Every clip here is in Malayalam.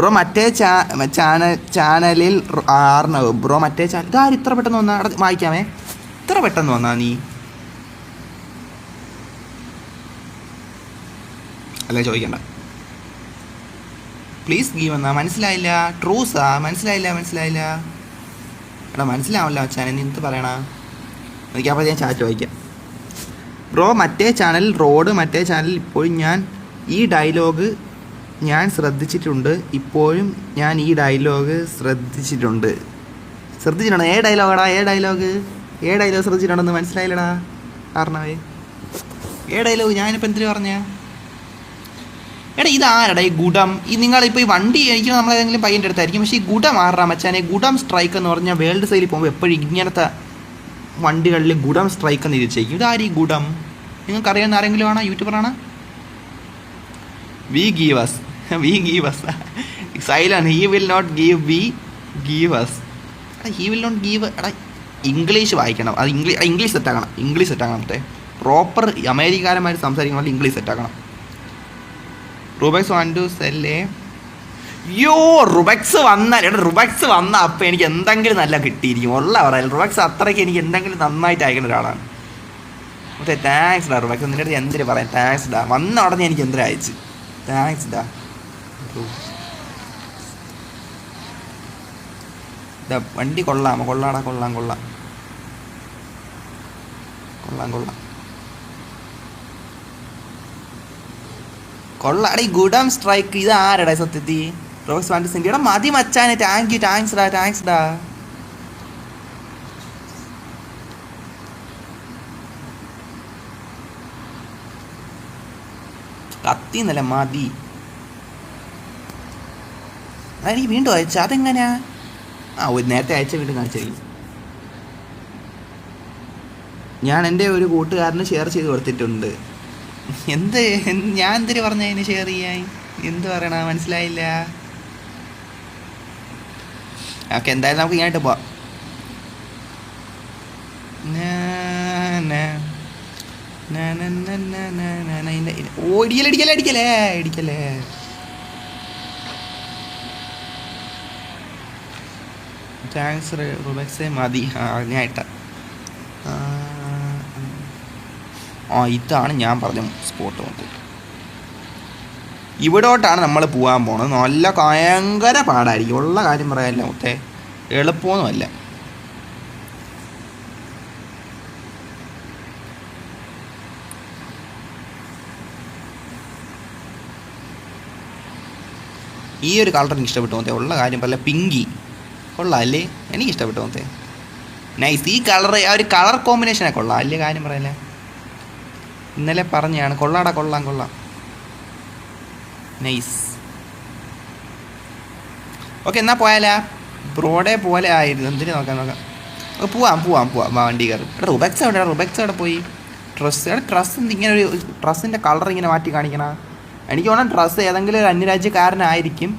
ബ്രോ മറ്റേ ചാനലിൽ ആർണവ് ബ്രോ മറ്റേ ചാനൽ ഇതാരും ഇത്ര പെട്ടെന്ന് വന്നാ വായിക്കാമേ. ഇത്ര പെട്ടെന്ന് വന്നാ നീ അല്ലേ ചോദിക്കണ്ട. പ്ലീസ് ഗീവ് എന്നാ മനസ്സിലായില്ല. ട്രൂസാ മനസ്സിലായില്ല എടാ മനസ്സിലാവില്ല ചാനൽ നീ എന്ത് പറയണ എനിക്കപ്പോൾ ഞാൻ ചാറ്റ് വായിക്കാം. ബ്രോ മറ്റേ ചാനൽ റോഡ് മറ്റേ ചാനൽ ഇപ്പോഴും ഞാൻ ഈ ഡയലോഗ് ഞാൻ ശ്രദ്ധിച്ചിട്ടുണ്ട്. ഇപ്പോഴും ഞാൻ ഈ ഡയലോഗ് ശ്രദ്ധിച്ചിട്ടുണ്ട്. ഏ ഡയലോഗാടാ ഏ ഡയലോഗ് ശ്രദ്ധിച്ചിട്ടുണ്ടെന്ന് മനസ്സിലായില്ലടാ കാരണവേ. ഏ ഡയലോഗ് ഞാനിപ്പോൾ എന്തിനു പറഞ്ഞ എടാ ഇതാരടാ ഈ ഗുഡം? ഈ നിങ്ങളിപ്പോൾ ഈ വണ്ടി എനിക്ക് നമ്മളേതെങ്കിലും പയ്യൻ്റെ അടുത്തായിരിക്കും. പക്ഷേ ഈ ഗുഡം ആറാ മച്ചാനെ. ഗുഡം സ്ട്രൈക്ക് എന്ന് പറഞ്ഞാൽ വേൾഡ് സൈഡിൽ പോകുമ്പോൾ എപ്പോഴും ഇങ്ങനത്തെ വണ്ടികളിൽ ഗുഡം സ്ട്രൈക്ക് എന്ന് തിരിച്ചേക്കും. ഇതാര് ഈ ഗുഡം? നിങ്ങൾക്കറിയാവുന്ന ആരെങ്കിലും ആണോ? യൂട്യൂബറാണ്? We give us silence he will not give us. He will not give. എടാ ഇംഗ്ലീഷ് വായിക്കണം. അത് ഇംഗ്ലീഷ് സെറ്റാക്കണം. മറ്റേ പ്രോപ്പർ അമേരിക്കാരന്മാർ സംസാരിക്കണമെങ്കിൽ ഇംഗ്ലീഷ് സെറ്റാക്കണം. Robux want to sell. Robux വന്ന അപ്പം എനിക്ക് എന്തെങ്കിലും നല്ല കിട്ടിയിരിക്കും. ഉള്ള പറയാം റുബക്സ് അത്രയ്ക്ക് എനിക്ക് എന്തെങ്കിലും നന്നായിട്ട് അയക്കുന്ന ഒരാളാണ്. മറ്റേ താങ്ക്സ് ഡാ റുബക്സ്. നിൻ്റെ അടുത്ത് എന്തിനു പറയാം താങ്ക്സ് ഡാ. വന്ന ഉടനെ എനിക്ക് എന്തിനാ അയച്ച് താങ്ക്സ് ഡാ. വണ്ടി കൊള്ളാമോ? കൊള്ളാം. കൊള്ളാടി ഗുഡം സ്ട്രൈക്ക്. ഇത് ആരടാ സത്യത്തിൽ? Rocks want send. എടാ മതി മച്ചാനെ. താങ്ക്സ് ഡാ. കത്തിന്നല്ല മതി. എനിക്ക് വീണ്ടും അയച്ച അതെങ്ങനെയാ? നേരത്തെ അയച്ച വീണ്ടും കാണിച്ചു. ഞാൻ എൻ്റെ ഒരു കൂട്ടുകാരന് ഷെയർ ചെയ്ത് കൊടുത്തിട്ടുണ്ട്. ഞാൻ എന്തിനു പറഞ്ഞ അതിന് ഷെയർ ചെയ്യാൻ? എന്ത് പറയണ മനസ്സിലായില്ല. ഓക്കെ എന്തായാലും നമുക്ക് ഇങ്ങോട്ട് പോവാം. ഇടിക്കലേ. താങ്ക്സ് റുബക്സേ മതി. ഞാൻ ഇട്ട ഇതാണ് ഞാൻ പറഞ്ഞ സ്പോട്ട്. നോക്കും ഇവിടോട്ടാണ് നമ്മൾ പോകാൻ പോണത്. നല്ല ഭയങ്കര പാടായിരിക്കും. ഉള്ള കാര്യം പറയാമല്ലോ മുത്തേ. എളുപ്പമൊന്നുമല്ല. ഈ ഒരു കളർ എനിക്ക് ഇഷ്ടപ്പെട്ടു മുത്തേ. ഉള്ള കാര്യം പറയല്ല. പിങ്കി കൊള്ളാം അല്ലേ? എനിക്ക് ഇഷ്ടപ്പെട്ടു മുത്തേ. നൈസ്. ഈ കളർ ആ ഒരു കളർ കോമ്പിനേഷനൊക്കെ കൊള്ളാം അല്ലേ? കാര്യം പറയല്ലേ. ഇന്നലെ പറഞ്ഞാണ്. കൊള്ളാം. നൈസ്. ഓക്കെ എന്നാൽ പോയാലാ? ബ്രോഡേ പോലെ ആയിരുന്നു. എന്തിനു നോക്കാം. പോവാം. വണ്ടി കയറി. റുബക്സ് എവിടെ പോയി? ഡ്രസ്സ് ഇങ്ങനെ ഒരു ഡ്രസ്സിൻ്റെ കളർ ഇങ്ങനെ മാറ്റി കാണിക്കണ. എനിക്ക് തോന്നുന്നു ഡ്രസ്സ് ഏതെങ്കിലും ഒരു അന്യരാജ്യക്കാരനായിരിക്കും.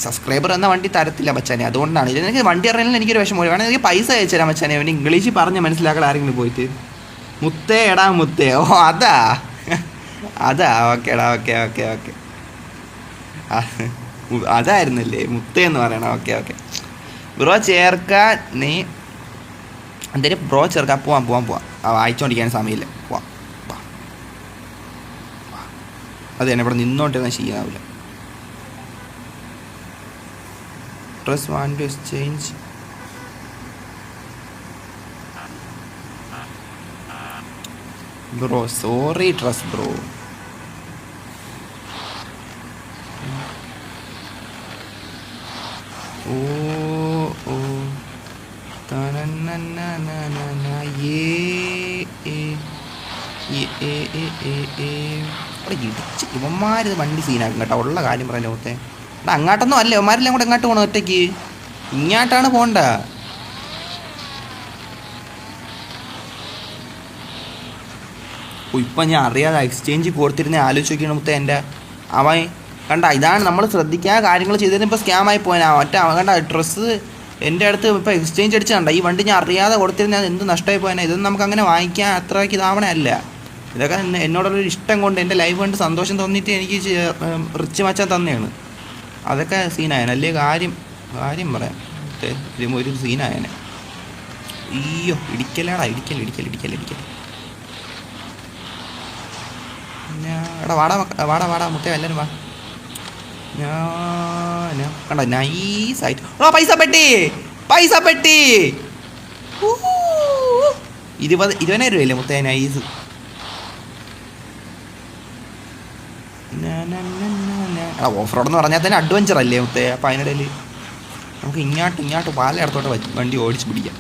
സബ്സ്ക്രൈബർ എന്ന വണ്ടി തരത്തില്ല മച്ചാനെ. അതുകൊണ്ടാണ് എനിക്ക് വണ്ടി അറിയാനും എനിക്കൊരു വിഷമം. വേണമെങ്കിൽ എനിക്ക് പൈസ അയച്ചു തരാം മച്ചാനെ. അവന് ഇംഗ്ലീഷിൽ പറഞ്ഞ് മനസ്സിലാക്കാൻ ആരെങ്കിലും പോയിട്ട്. മുത്തേ. ഓ അതാ. ഓക്കേടാ. ഓക്കെ അതായിരുന്നല്ലേ മുത്തേ എന്ന് പറയണം. ഓക്കെ ബ്രോ ചേർക്കാൻ നീ എന്തേലും ബ്രോ ചേർക്കാൻ പോവാം. വായിച്ചോണ്ടിരിക്കാൻ സമയമില്ല. പോവാം. അത് തന്നെ ഇവിടെ നിന്നോണ്ടിരുന്നാൽ ശരിയാവില്ല. Dress want to exchange. Bro sorry dress bro. ഓ ഇടിച്ച് ഇവന്മാരിത് വണ്ടി സീനാക്കും കേട്ടോ. ഉള്ള കാര്യം പറയാൻ ഓർത്തെ. അങ്ങോട്ടൊന്നും അല്ല. ഇവന്മാരെല്ലാം കൂടെ എങ്ങോട്ട് പോകണം? ഒറ്റയ്ക്ക് ഇങ്ങോട്ടാണ് പോകണ്ട. ഇപ്പം ഞാൻ അറിയാതെ എക്സ്ചേഞ്ച് കൊടുത്തിരുന്നേ ആലോചിച്ച് നോക്കിയാണ് മുത്തേ. എൻ്റെ അവൻ കണ്ട ഇതാണ് നമ്മൾ ശ്രദ്ധിക്കാതെ കാര്യങ്ങൾ ചെയ്തതിന് ഇപ്പോൾ സ്കാമായി പോയാൽ കണ്ട ഡ്രസ്സ് എൻ്റെ അടുത്ത് ഇപ്പോൾ എക്സ്ചേഞ്ച് അടിച്ച് കണ്ട. ഈ വണ്ടി ഞാൻ അറിയാതെ കൊടുത്തിരുന്നാൽ എന്ത് നഷ്ടമായി പോയാൽ. ഇതൊന്നും നമുക്ക് അങ്ങനെ വാങ്ങിക്കാൻ അത്രയ്ക്ക് ഇതാവണേ അല്ല. ഇതൊക്കെ എന്നോടുള്ളൊരു ഇഷ്ടം കൊണ്ട് എൻ്റെ ലൈഫ് കൊണ്ട് സന്തോഷം തോന്നിയിട്ട് എനിക്ക് റിച്ച് മച്ചാൻ തന്നെയാണ്. അതൊക്കെ സീനായനല്ലേ, കാര്യം കാര്യം പറയാം. ഒരു സീനായനെ. അയ്യോ ഇടിക്കലാടാ, ഇടിക്കൽ. എടാ വാടാ മുത്തേ എല്ലാവരും വാ. ഞാൻ കണ്ട നൈസായിട്ട് പൈസ പെട്ടി 20,000 രൂപയല്ലേ മുത്തേ നൈസ്. ഓഫ് റോഡ് എന്ന് പറഞ്ഞാൽ തന്നെ അഡ്വഞ്ചർ അല്ലേ മുത്തേ. അപ്പം അതിനിടയിൽ നമുക്ക് ഇങ്ങോട്ട് പാലയിടത്തോട്ട് വണ്ടി ഓടിച്ച് പിടിക്കാം.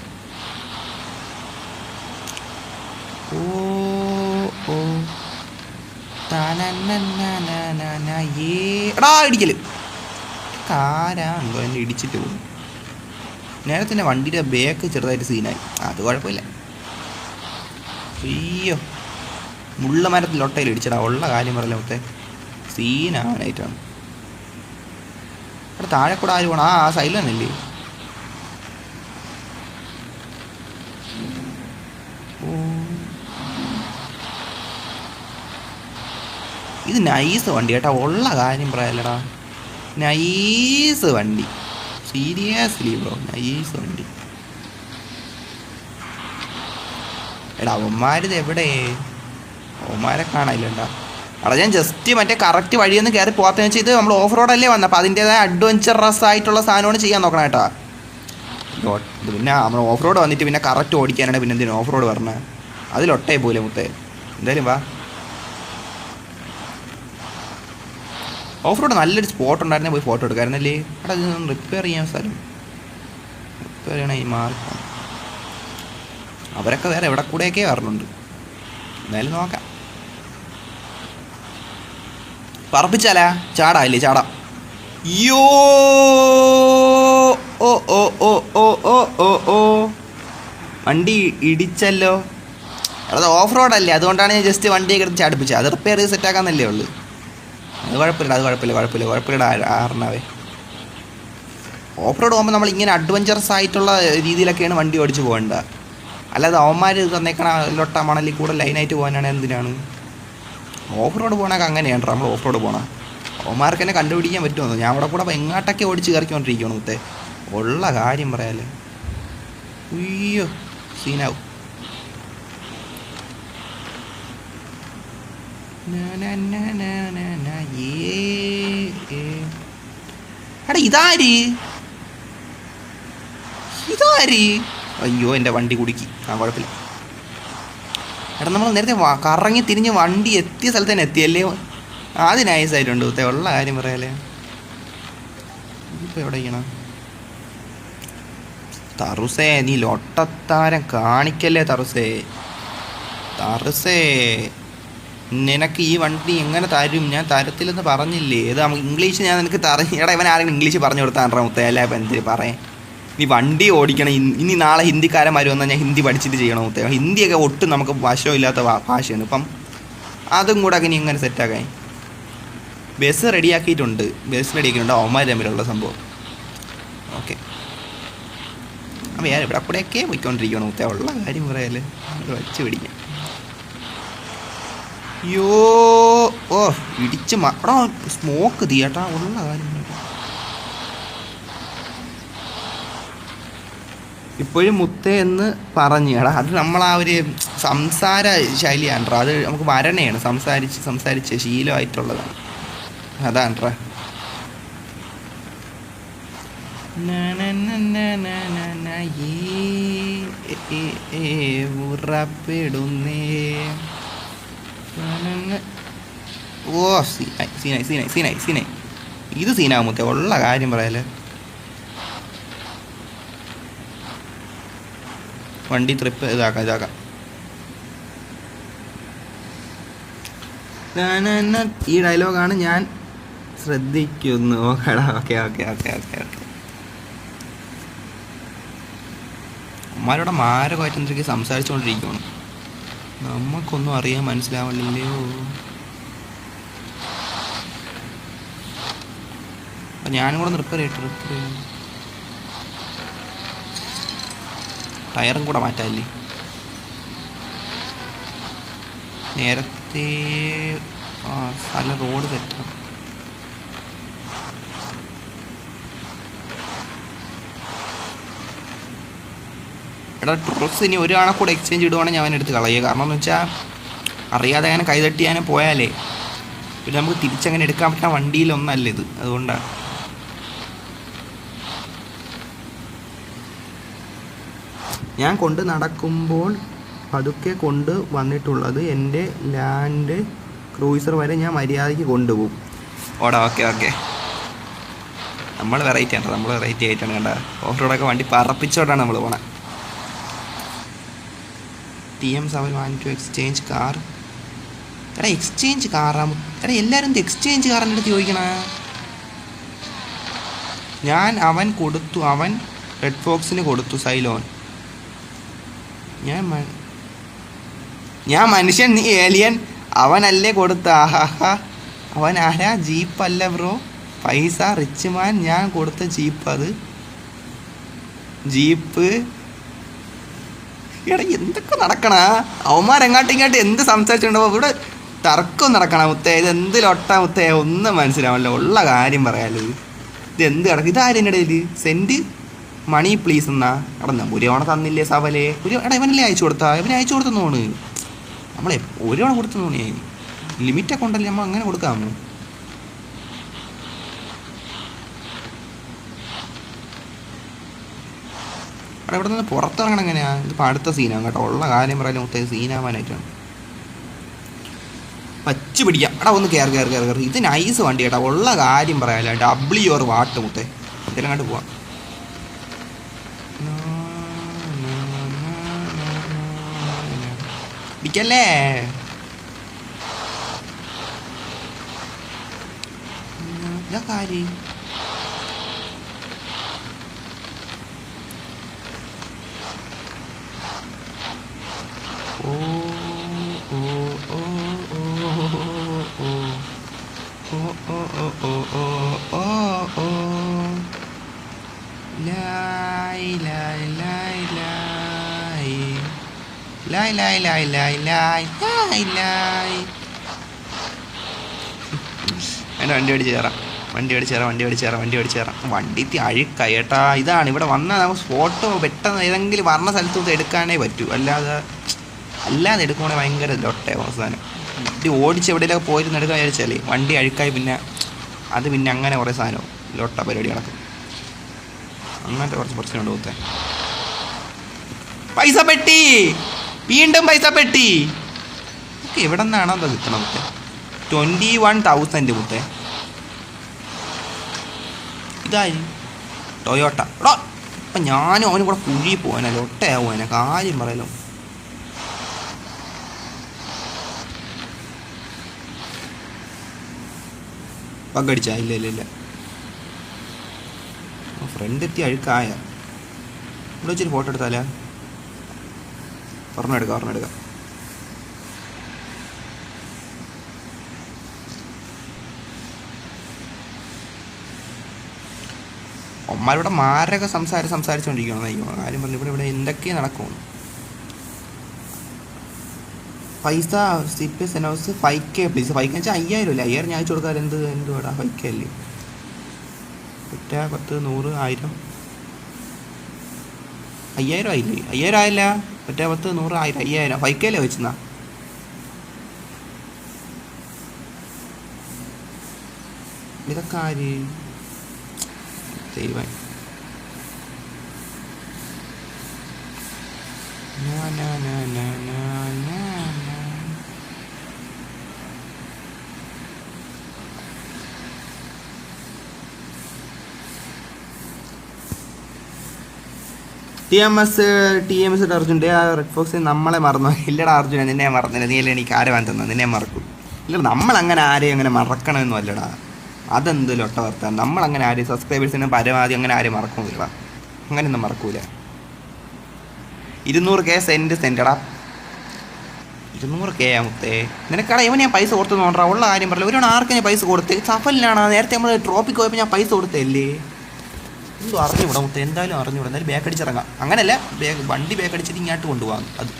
ഓ എടാ ഇടിക്കല് കാരാണല്ലോ എന്നെ ഇടിച്ചിട്ട് പോകും. നേരത്തെ തന്നെ വണ്ടിയുടെ ബേക്ക് ചെറുതായിട്ട് സീനായി, അത് കുഴപ്പമില്ല. അയ്യോ മുള്ള മരത്തിൽ ഒട്ടയിൽ ഇടിച്ചടാ, ഉള്ള കാര്യം പറയല്ലേ മൊത്തം സീനാവാനായിട്ടാണ്. അവിടെ താഴെ കൂടെ ആര് പോകണം? ആ സൈഡിൽ തന്നെയല്ലേ. ഇത് നൈസ് വണ്ടി കേട്ടാ, ഉള്ള കാര്യം പറയാലടാ. നൈസ് വണ്ടി, സീരിയസ്ലി ബ്രോ, നൈസ് വണ്ടി. എടാ അവന്മാരിത് എവിടെ? അവന്മാരെ കാണാനില്ലണ്ടാ. അവിടെ ഞാൻ ജസ്റ്റ് മറ്റേ കറക്റ്റ് വഴിയൊന്ന് കയറി പോകാത്തതെന്ന് വെച്ചാൽ ഇത് നമ്മൾ ഓഫ് റോഡല്ലേ വന്നത്, അപ്പോൾ അതിൻ്റേതായ അഡ്വഞ്ചറസ് ആയിട്ടുള്ള സാധനമാണ് ചെയ്യാൻ നോക്കണം കേട്ടോ. പിന്നെ നമ്മൾ ഓഫ് റോഡ് വന്നിട്ട് പിന്നെ കറക്റ്റ് ഓടിക്കാനാണ് പിന്നെ എന്തിനും ഓഫ് റോഡ് പറഞ്ഞത്. അതിലൊട്ടേ പോലെ മുത്തേ. എന്തായാലും വാ. ഓഫ് റോഡ് നല്ലൊരു സ്പോട്ട് ഉണ്ടായിരുന്നേ പോയി ഫോട്ടോ എടുക്കാമായിരുന്നല്ലേ. അവിടെ ഇതൊന്നും റിപ്പയർ ചെയ്യാൻ സ്ഥലം റിപ്പയർ ചെയ്യണേ ഈ മാർക്കും. അവരൊക്കെ വേറെ എവിടെ കൂടെയൊക്കെ വരണുണ്ട്. എന്തായാലും നോക്കാം. പറപ്പിച്ചാലാ ചാടാല്ലേ, ചാടാം. യോ ഓ ഓ ഓ ഓ ഓ ഓ ഓ വണ്ടി ഇടിച്ചല്ലോ. അത് ഓഫ് റോഡല്ലേ, അതുകൊണ്ടാണ് ഞാൻ ജസ്റ്റ് വണ്ടിയൊക്കെ എടുത്ത് ചാടിപ്പിച്ചത്. അത് റിപ്പയർ ചെയ്ത് സെറ്റാക്കാന്നല്ലേ ഉള്ളൂ. അത് കുഴപ്പമില്ല ആറിനാവേ. ഓഫ് റോഡ് പോകുമ്പോൾ നമ്മൾ ഇങ്ങനെ അഡ്വഞ്ചറസ് ആയിട്ടുള്ള രീതിയിലൊക്കെയാണ് വണ്ടി ഓടിച്ച് പോകേണ്ടത്. അല്ലാതെ അവന്മാർ തന്നേക്കണ ലൊട്ട മണലിൽ കൂടെ ലൈനായിട്ട് പോകാനാണ് എന്തിനാണ്? ഓഫ് റോഡ് പോകണൊക്കെ അങ്ങനെയാണ് നമ്മൾ ഓഫ് റോഡ് പോകണം. അവന്മാർക്ക് തന്നെ കണ്ടുപിടിക്കാൻ പറ്റുമോ? ഞാൻ അവിടെ കൂടെ എങ്ങോട്ടൊക്കെ ഓടിച്ച് കയറിക്കൊണ്ടിരിക്കണം മുത്തേ, ഉള്ള കാര്യം പറയാല്ലേ. ഉയ്യോ സീനാവും. എടാ ഇതാര്? അയ്യോ എൻ്റെ വണ്ടി കുടുക്കി. ആ കുഴപ്പമില്ല. എടാ നമ്മൾ നേരത്തെ കറങ്ങി തിരിഞ്ഞ് വണ്ടി എത്തിയ സ്ഥലത്ത് തന്നെ എത്തിയല്ലേ. അത് നൈസായിട്ടുണ്ട് മുത്തേ, ഉള്ള കാര്യം പറയാല്ലേ. ഇപ്പം എവിടെ ചെയ്യണം? തറുസേ നീ ലൊട്ടത്താരം കാണിക്കല്ലേ തറുസേ. നിനക്ക് ഈ വണ്ടി എങ്ങനെ തരും? ഞാൻ തരത്തില്ലെന്ന് പറഞ്ഞില്ലേ. ഇത് ഇംഗ്ലീഷ് ഞാൻ നിനക്ക് എടാ ഇവൻ ആരെങ്കിലും ഇംഗ്ലീഷ് പറഞ്ഞു കൊടുത്താണ്ടാ മുത്തേ. അല്ല ഇപ്പം എന്തിന് പറയാൻ? നീ വണ്ടി ഓടിക്കണം. ഇനി നാളെ ഹിന്ദിക്കാരന്മാർ വന്നാൽ ഞാൻ ഹിന്ദി പഠിച്ചിട്ട് ചെയ്യണം മുത്തേ. ഹിന്ദിയൊക്കെ ഒട്ടും നമുക്ക് വശമില്ലാത്ത ഭാഷയാണ്. ഇപ്പം അതും കൂടെ ഇനി ഇങ്ങനെ സെറ്റാക്കാൻ ബസ് റെഡിയാക്കിയിട്ടുണ്ട്. അവന്മാർ തമ്മിലുള്ള സംഭവം. ഓക്കെ അപ്പം ഞാൻ ഇവിടെ കൂടെയൊക്കെ പോയിക്കൊണ്ടിരിക്കണം മുത്തേ, ഉള്ള കാര്യം പറയാല്ലേ. വച്ച് പിടിക്കാം. യോ ഓ ഇടിച്ച് എടാ സ്മോക്ക് തീയട്ടാ, ഉള്ള കാര്യം. ഇപ്പോഴും മുത്തേ എന്ന് പറഞ്ഞു എടാ, അത് നമ്മളാ ഒരു സംസാര ശൈലിയാണ്ട്രാ. അത് നമുക്ക് വരണയാണ്, സംസാരിച്ച് ശീലമായിട്ടുള്ളതാണ്. അതാണ്ട്രാ. ഉറപ്പിടുന്നേ. ഓ സീനായി. ഇത് സീനാവും മുത്തേ, ഉള്ള കാര്യം പറയാല്ലേ. വണ്ടി ട്രിപ്പ് ഇതാക്കാം. ഈ ഡയലോഗാണ് ഞാൻ ശ്രദ്ധിക്കുന്നു. ഓക്കേടാ ഓക്കെ. അമ്മാരോടെ മാരകമായിട്ട് എന്തൊക്കെ സംസാരിച്ചുകൊണ്ടിരിക്കുകയാണ്. നമുക്കൊന്നും അറിയാൻ മനസ്സിലാവണില്ലയോ. ഞാനും കൂടെ റിപ്പയർ ടയറും കൂടെ മാറ്റാല്ലേ. നേരത്തെ സ്ഥലം റോഡ് തെറ്റാണ്. എടാ ഡ്രസ്സ് ഇനി ഒരു ആളെ കൂടെ എക്സ്ചേഞ്ച് ഇടുവാണെങ്കിൽ ഞാൻ എടുത്ത് കളയുക. കാരണം എന്ന് വെച്ചാൽ അറിയാതെ അങ്ങനെ കൈതട്ടിയാനെ പോയാലേ പിന്നെ നമുക്ക് തിരിച്ചങ്ങനെ എടുക്കാൻ പറ്റുന്ന വണ്ടിയിലൊന്നല്ല ഇത്. അതുകൊണ്ടാണ് ഞാൻ കൊണ്ട് നടക്കുമ്പോൾ പതുക്കെ കൊണ്ട് വന്നിട്ടുള്ളത്. എൻ്റെ ലാൻഡ് ക്രൂയിസർ വരെ ഞാൻ മര്യാദയ്ക്ക് കൊണ്ടുപോകും. ഓടാ ഓക്കെ നമ്മൾ വെറൈറ്റി ആണ്, നമ്മൾ വെറൈറ്റി ആയിട്ടാണ് കണ്ട. ഓഫ് റോഡൊക്കെ വണ്ടി പറപ്പിച്ചോട്ടാണ് നമ്മൾ പോണേ. TM7 want to exchange car. എടാ എക്സ്ചേഞ്ച് കാറാ? എടാ എല്ലാവരും എക്സ്ചേഞ്ച് കാറിൻ്റെ അടുത്ത് ചോദിക്കണ. അവൻ കൊടുത്തു, അവൻ റെഡ് ഫോക്സിന് കൊടുത്തു സൈലോൺ. ഞാൻ മനുഷ്യൻ, നീ ഏലിയൻ. അവനല്ലേ കൊടുത്ത? ആഹാ, അവൻ ആരാ? ജീപ്പല്ല ബ്രോ, പൈസ റിച്ച് മാൻ. ഞാൻ കൊടുത്ത ജീപ്പ്, അത് ജീപ്പ്. എടാ എന്തൊക്കെ നടക്കണ? അവന്മാരെങ്ങാട്ടും ഇങ്ങോട്ട് എന്ത് സംസാരിച്ചിട്ടുണ്ടോ? ഇവിടെ തർക്കം നടക്കണ മുത്തേ. ഇത് എന്ത് ലൊട്ടാ മുത്തേ? ഒന്നും മനസ്സിലാവല്ലോ. ഉള്ള കാര്യം പറയാലോ. ഇത് എന്ത് കിടക്കും? ഇതാരും എൻ്റെ ഇടയിൽ സെൻറ്റ് മണി പ്ലീസ് എന്നാ. എടാ ഒരു തവണ തന്നില്ലേ സവലേ? എടാ ഇവനല്ലേ അയച്ചു കൊടുത്താ? ഇവനെ അയച്ചു കൊടുത്തു തോണ്. നമ്മളെ ഒരു തവണ കൊടുത്തു തോണിയേ. ലിമിറ്റൊക്കെ ഉണ്ടല്ലേ, നമ്മൾ അങ്ങനെ കൊടുക്കാമോ? എടാ ഇവിടെ നിന്ന് പുറത്തിറങ്ങണം എങ്ങനെയാ? ഇതിപ്പോൾ അടുത്ത സീനാണ് കേട്ടോ. ഉള്ള കാര്യം പറയാലും മുത്തേ സീനാവാനായിട്ടാണ്. വച്ച് പിടിക്കാം. എടാ ഒന്ന് കയറി. ഇത് നൈസ് വണ്ടി കേട്ടോ. ഉള്ള കാര്യം പറയാല്ല. WR വാട്ട് മുത്തേ. ഇതിലങ്ങോട്ട് പോവാം. പിടിക്കല്ലേ? ഇതാ കാര്യം. എൻ്റെ വണ്ടി അടിച്ച് കയറാം. വണ്ടി അഴുക്കായിട്ടാ. ഇതാണ് ഇവിടെ വന്നാൽ നമുക്ക് ഫോട്ടോ പെട്ടെന്ന് ഏതെങ്കിലും പറഞ്ഞ സ്ഥലത്ത് എടുക്കാനേ പറ്റൂ. അല്ലാതെ എടുക്കുവാണെങ്കിൽ ഭയങ്കര ലൊട്ടേ അവസാനം. വണ്ടി ഓടിച്ച് എവിടെയെങ്കിലൊക്കെ പോയിരുന്ന് എടുക്കാൻ വിചാരിച്ചാലേ വണ്ടി അഴുക്കായി പിന്നെ അങ്ങനെ കുറേ സാധനവും ലൊട്ട പരിപാടി നടക്കും. അങ്ങനത്തെ കുറച്ച് പ്രശ്നമുണ്ട് മുത്തേ. പൈസ പെട്ടി, വീണ്ടും പൈസ പെട്ടി. ഓക്കെ, എവിടെ നിന്നാണോ എന്താ കിട്ടണം മുത്തേ? 21,000 മുത്തേ. ഇതായി ടൊയോട്ട. എടാ അപ്പം ഞാനും അവനും കൂടെ കുഴി പോകാനോ ലൊട്ടയാവുവാനോ കാര്യം പറയലോ. പകടിച്ചാ? ഇല്ല. ഫ്രണ്ട് എത്തി അഴുക്കായ. ഇവിടെ വെച്ചൊരു ഫോട്ടോ എടുത്താലേ? ഒരെണ്ണം എടുക്കാം. അമ്മമാരിവിടെ മാരൊക്കെ സംസാരിച്ചുകൊണ്ടിരിക്കണം. കാര്യം പറഞ്ഞു ഇവിടെ എന്തൊക്കെയാണ് നടക്കുമെന്ന്. പൈസ CPS announce 5K please. 5K വെച്ചാൽ 5,000 അല്ലേ? 5,000 ഞാൻ അയച്ചു കൊടുക്കാൻ എന്തുവാടാ? 5K അല്ലേ? 10, 10, 100, 1000. 5,000 ആയില്ലേ? 5,000 ആയില്ല. 10, 10, 100, 1000, 5,000. 5K അല്ലേ വെച്ചെന്നാ? ഇതൊക്കെ ആര് ദൈവം. TMS അർജുൻ്റെ ആ റെഡ് ഫോക്സ് നമ്മളെ മറന്നു. ഇല്ലടാ അർജുന, നിന്നെ മറന്നില്ല. നീ അല്ലേ എനിക്ക് ആരെ വാങ്ങുന്നത്? നിന്നെ മറക്കും. ഇല്ല, നമ്മളങ്ങനെ ആരെയും അങ്ങനെ മറക്കണമെന്നും അല്ലടാ. അതെന്ത് ലൊട്ട വർത്താനം. നമ്മളങ്ങനെ ആരെയും സബ്സ്ക്രൈബേഴ്സിനെ പരമാവധി അങ്ങനെ ആരെയും മറക്കുന്നില്ലടാ. അങ്ങനെയൊന്നും മറക്കൂല. 200K സെൻറ്റടാ. 200K മുത്തേ. നിനക്കടാ ഇവൻ ഞാൻ പൈസ കൊടുത്തു നോണ്ടാ. ഉള്ള കാര്യം പറയില്ല. ഒരു ആർക്കും ഞാൻ പൈസ കൊടുത്തേ? സഫലിനാണ്. നേരത്തെ നമ്മൾ ട്രോപ്പിക്ക് പോയപ്പോൾ ഞാൻ പൈസ കൊടുത്തല്ലേ? എന്തോ അറിഞ്ഞുകൂടാ മുത്തേ. എന്തായാലും അറിഞ്ഞുകൂടാ. എന്തായാലും ബാക്ക് അടിച്ചിറങ്ങാം. അങ്ങനെയല്ല, വണ്ടി ബാക്ക് അടിച്ചിട്ട് ഇങ്ങോട്ട് കൊണ്ടുപോകാം. അത്